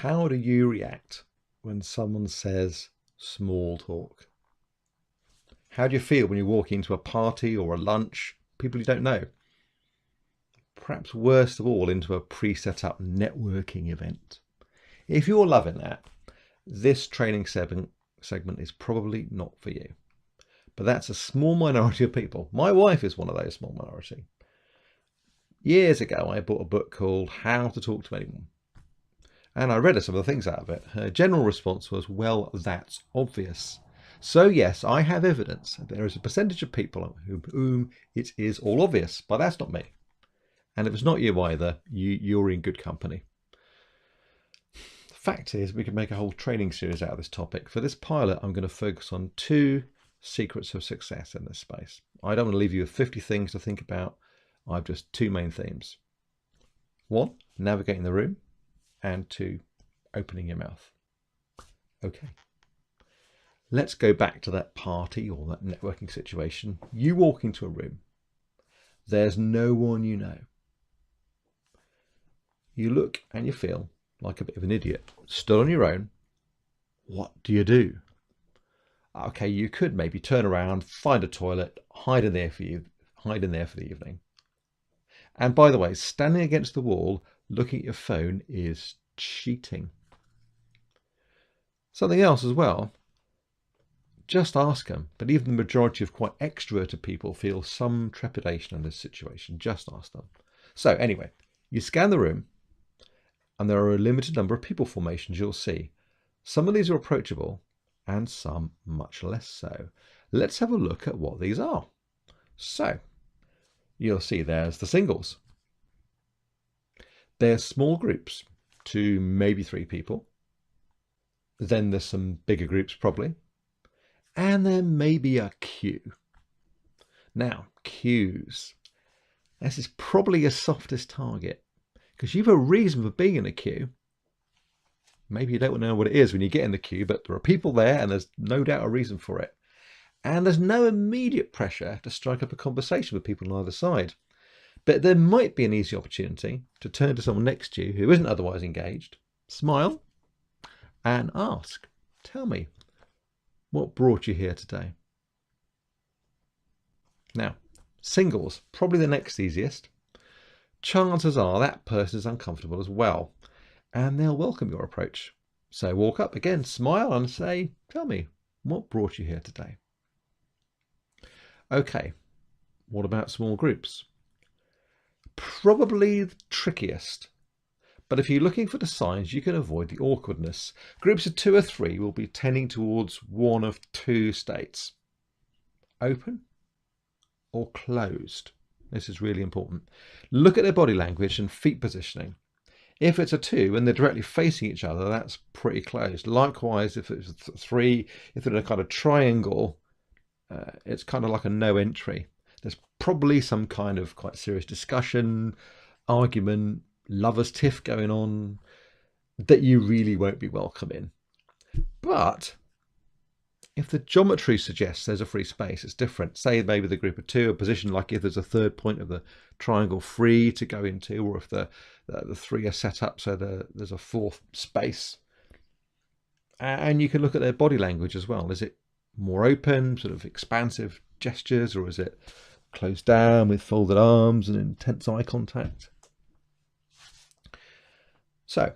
How do you react when someone says small talk? How do you feel when you walk into a party or a lunch, people you don't know? Perhaps worst of all, into a pre-set up networking event. If you're loving that, this training segment is probably not for you. But that's a small minority of people. My wife is one of those small minority. Years ago, I bought a book called How to Talk to Anyone. And I read some of the things out of it. Her general response was, well, that's obvious. So yes, I have evidence. There is a percentage of people whom it is all obvious, but that's not me. And if it's not you either, you're in good company. The fact is, we could make a whole training series out of this topic. For this pilot, I'm going to focus on 2 secrets of success in this space. I don't want to leave you with 50 things to think about. I've just 2 main themes. 1, navigating the room, and 2, opening your mouth. Okay. Let's go back to that party or that networking situation. You walk into a room. There's no one you know. You look and you feel like a bit of an idiot. Stood on your own. What do you do? Okay, you could maybe turn around, find a toilet, hide in there for the evening. And by the way, standing against the wall, looking at your phone is cheating. Something else as well. Just ask them. But even the majority of quite extroverted people feel some trepidation in this situation. Just ask them. So anyway, you scan the room and there are a limited number of people formations you'll see. Some of these are approachable and some much less so. Let's have a look at what these are. So you'll see there's the singles. There's small groups, 2, maybe 3 people. Then there's some bigger groups probably. And there may be a queue. Now, queues. This is probably your softest target because you've a reason for being in a queue. Maybe you don't know what it is when you get in the queue, but there are people there and there's no doubt a reason for it. And there's no immediate pressure to strike up a conversation with people on either side. But there might be an easy opportunity to turn to someone next to you who isn't otherwise engaged, smile and ask, tell me, what brought you here today? Now, singles, probably the next easiest. Chances are that person is uncomfortable as well, and they'll welcome your approach. So walk up again, smile and say, tell me, what brought you here today? Okay, what about small groups? Probably the trickiest. But if you're looking for the signs, you can avoid the awkwardness. Groups of 2 or 3 will be tending towards one of 2 states. Open or closed. This is really important. Look at their body language and feet positioning. If it's a 2 and they're directly facing each other, that's pretty closed. Likewise, if it's 3, if they're in a kind of triangle, it's kind of like a no entry. There's probably some kind of quite serious discussion, argument, lovers tiff going on that you really won't be welcome in. But if the geometry suggests there's a free space, it's different. Say maybe the group of 2 are positioned like if there's a 3rd point of the triangle free to go into, or if the 3 are set up so there's a 4th space. And you can look at their body language as well. Is it more open, sort of expansive gestures, or is it closed down with folded arms and intense eye contact? So,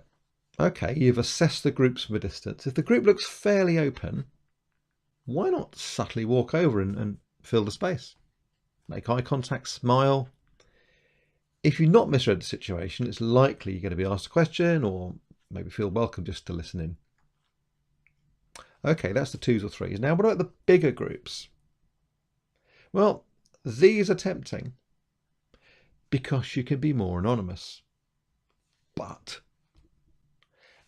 okay, you've assessed the groups from a distance. If the group looks fairly open, why not subtly walk over and fill the space? Make eye contact, smile. If you've not misread the situation, it's likely you're going to be asked a question or maybe feel welcome just to listen in. Okay, that's the 2s or 3s. Now, what about the bigger groups? Well, these are tempting because you can be more anonymous. But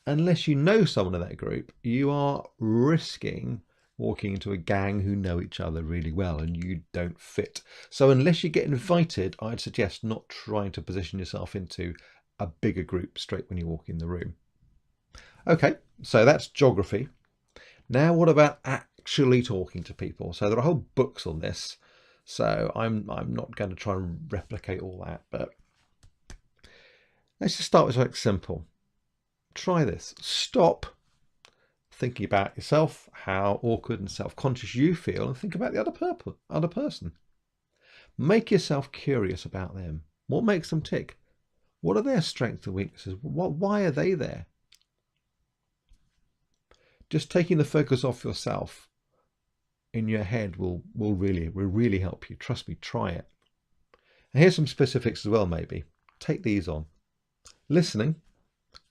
unless you know someone in that group, you are risking walking into a gang who know each other really well and you don't fit. So unless you get invited, I'd suggest not trying to position yourself into a bigger group straight when you walk in the room. Okay, so that's geography. Now what about actually talking to people? So there are whole books on this. So I'm not going to try and replicate all that, but let's just start with something simple. try this. Stop thinking about yourself, how awkward and self-conscious you feel, and think about the other person. Make yourself curious about them. What makes them tick? What are their strengths and weaknesses? Why are they there? Just taking the focus off yourself in your head will really help you. Trust me, try it. And here's some specifics as well, maybe. Take these on. Listening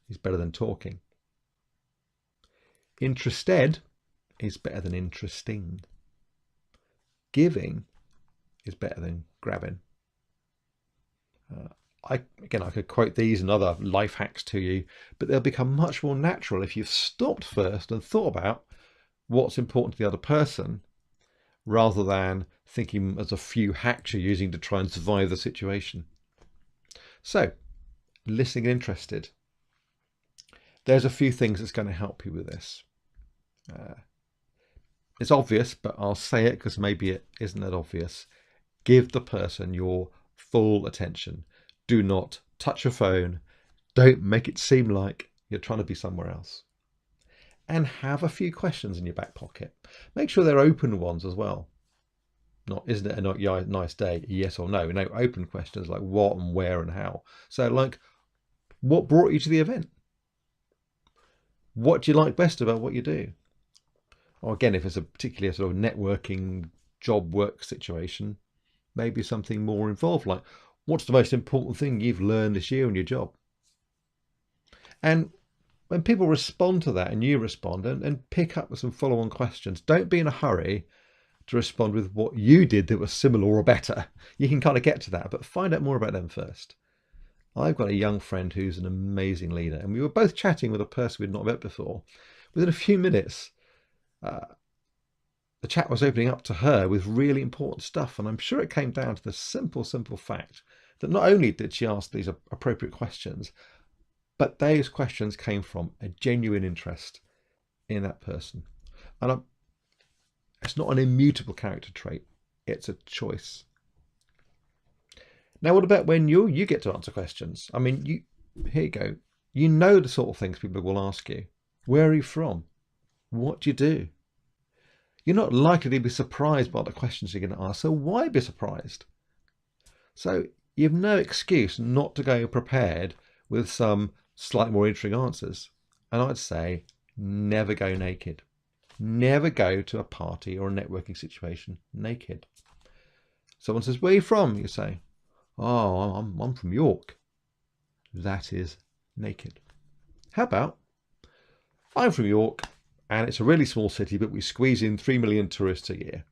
is better than talking. Interested is better than interesting. Giving is better than grabbing. I could quote these and other life hacks to you, but they'll become much more natural if you've stopped first and thought about what's important to the other person, rather than thinking as a few hacks you're using to try and survive the situation. So, listening and interested. There's a few things that's going to help you with this. It's obvious, but I'll say it because maybe it isn't that obvious. Give the person your full attention. Do not touch your phone. Don't make it seem like you're trying to be somewhere else. And have a few questions in your back pocket. Make sure they're open ones as well. Not, isn't it a nice day? Yes or no. No, open questions like what and where and how. So like, what brought you to the event? What do you like best about what you do? Or again, if it's a particularly sort of networking job work situation, maybe something more involved, like what's the most important thing you've learned this year in your job? And when people respond to that and you respond and pick up with some follow-on questions, don't be in a hurry to respond with what you did that was similar or better. You can kind of get to that, but find out more about them first. I've got a young friend who's an amazing leader, and we were both chatting with a person we'd not met before. Within a few minutes, the chat was opening up to her with really important stuff, and I'm sure it came down to the simple fact that not only did she ask these appropriate questions, but those questions came from a genuine interest in that person. And it's not an immutable character trait, it's a choice. Now, what about when you get to answer questions? I mean, here you go. You know the sort of things people will ask you. Where are you from? What do you do? You're not likely to be surprised by the questions you're going to ask, so why be surprised? So you have no excuse not to go prepared with some slightly more interesting answers. And I'd say never go naked. Never go to a party or a networking situation naked. Someone says, where are you from? You say, oh, I'm from York. That is naked. How about, I'm from York and it's a really small city, but we squeeze in 3 million tourists a year.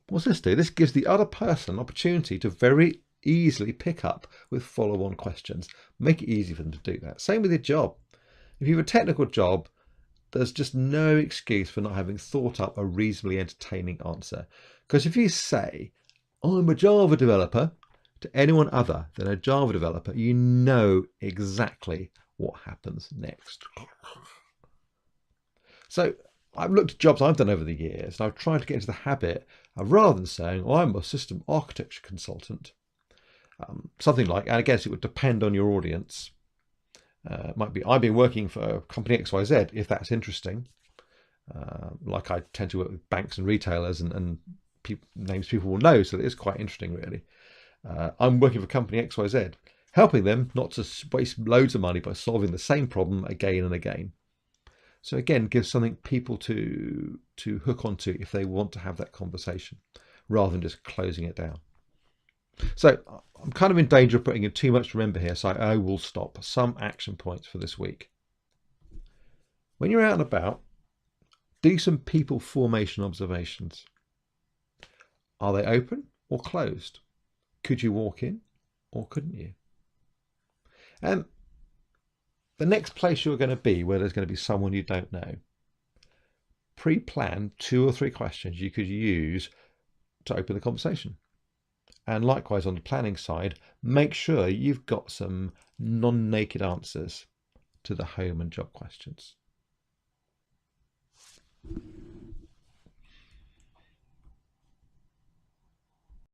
What's this do? This gives the other person an opportunity to very easily pick up with follow-on questions. Make it easy for them to do that. Same with your job. If you have a technical job, there's just no excuse for not having thought up a reasonably entertaining answer. Because if you say, I'm a Java developer, to anyone other than a Java developer, you know exactly what happens next. So I've looked at jobs I've done over the years, and I've tried to get into the habit of, rather than saying, oh, I'm a system architecture consultant, something like, and I guess it would depend on your audience. Might be, I've been working for company XYZ, if that's interesting. Like I tend to work with banks and retailers and names people will know, so it is quite interesting, really. I'm working for company XYZ, helping them not to waste loads of money by solving the same problem again and again. So again, give something people to hook onto if they want to have that conversation, rather than just closing it down. So I'm kind of in danger of putting in too much to remember here, so I will stop. Some action points for this week. When you're out and about, do some people formation observations. Are they open or closed? Could you walk in or couldn't you? And the next place you're going to be where there's going to be someone you don't know, pre-plan 2 or 3 questions you could use to open the conversation. And likewise on the planning side, make sure you've got some non-naked answers to the home and job questions.